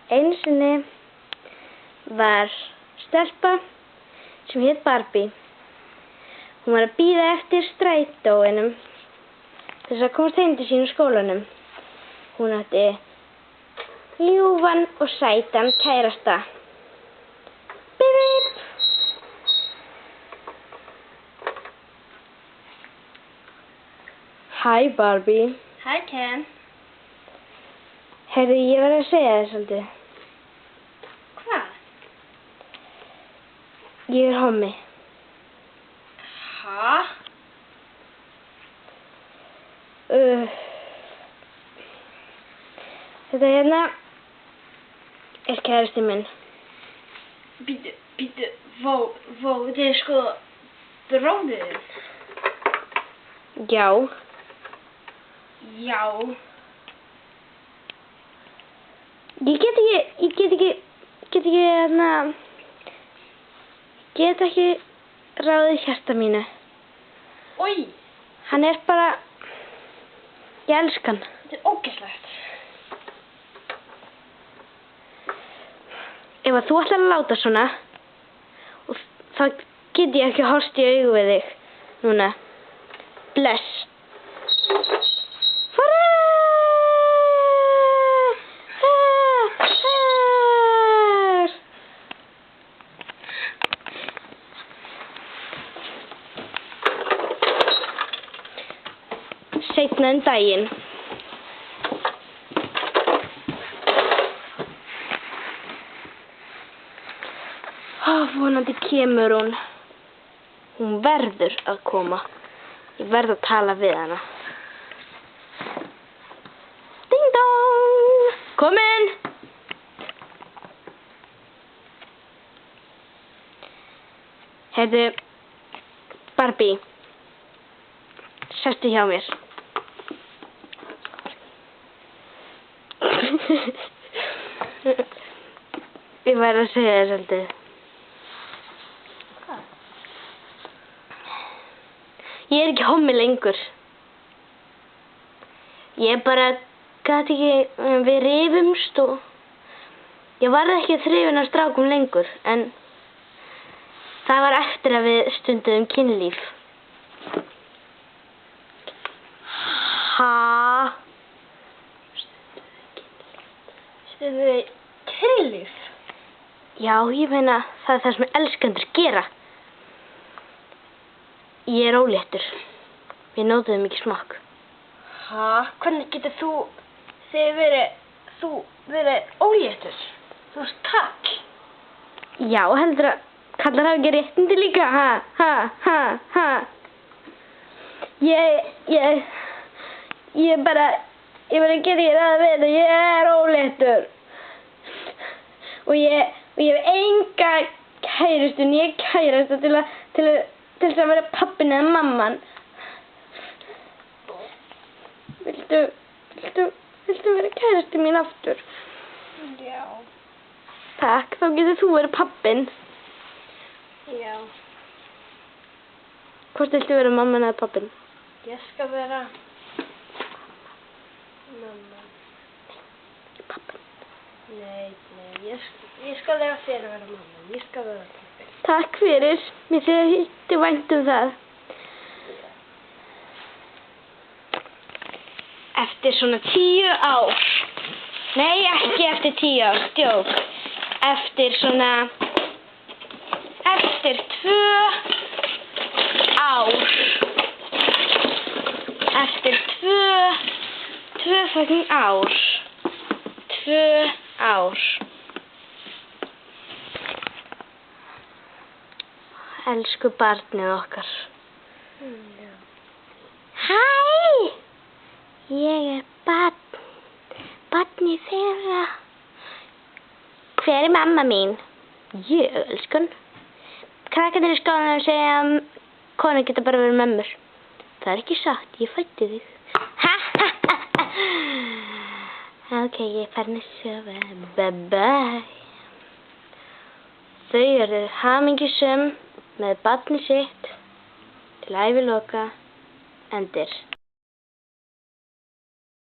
Einu sinni var stelpa sem hét Barbie. Hún var að bíða eftir strætóinum til þess að komast heim til sín úr skólanum. Hún átti ljúfan og sætan kærasta. Bip, bip. Hæ Barbie. Hæ Ken. Heyrðu, ég verð að segja þér svolítið. Hvað? Ég er hommi. Hæ? Þetta hérna er kærasti minn. Bíddu, þetta er sko bróðir. Já. Já. Ég get ekki ráðið hjarta mínu. Oj, Hann er bara, ég elska hann. þetta er ógeðslegt. Ef að þú ætlar að láta svona, og þá get ég ekki horfst í augu við þig núna. Bless. Seinna daginn. Vonandi kemur hún. Hún verður að koma. Ég verð að tala við hana. Ding dong! Kom inn! Heyrðu, Barbie. Sestu hjá mér. Ég verð að segja þér svolítið. Hvað? Ég er ekki hommi lengur. Ég bara gat ekki, við rifumst og ég varð ekki þrifin af strákum lengur, en það var eftir að við stunduðum kynlíf. Ha? Stunduðu kynlíf? Já, ég meina, það er það sem elskendur gera. Ég er óléttur. Við nótuðum ekki smakk. Hæ? Hvernig getur þið verið óléttur? Þú varst kall. Já, heldur að kallar hafa ekki réttindi líka, ha. Ég bara að gera ég það að vita, ég er óléttur. Og ég hef enga kærustu, ég kærustu til þess að vera pappin eða mamman. Viltu vera kærustu mín aftur? Já. Takk, þá getur þú verið pappin. Já. Hvort viltu vera mamman eða pappin? Ég skal vera mamma. Pappin. Nei, ég skal lega þér að vera mamma. Ég skal vera pappi. Takk fyrir, mér þykir vænt það. Eftir svona 10 ár. Nei, ekki eftir 10 ár, stjók. Eftir 2 ár. Eftir 2 fucking ár. 2 ár. Elsku barnið okkar. Já. Hæ! Ég er barnið þeirra. Hver er mamma mín? Ég, elskan. Krakkarnir í skólanum segja að konur geta bara verið mömmur. Það er ekki satt, ég fæddi þig. Ok, ég er farin að sofa. Bye bye. Þau eru hamingjusöm með barnið sitt til æviloka. Endir.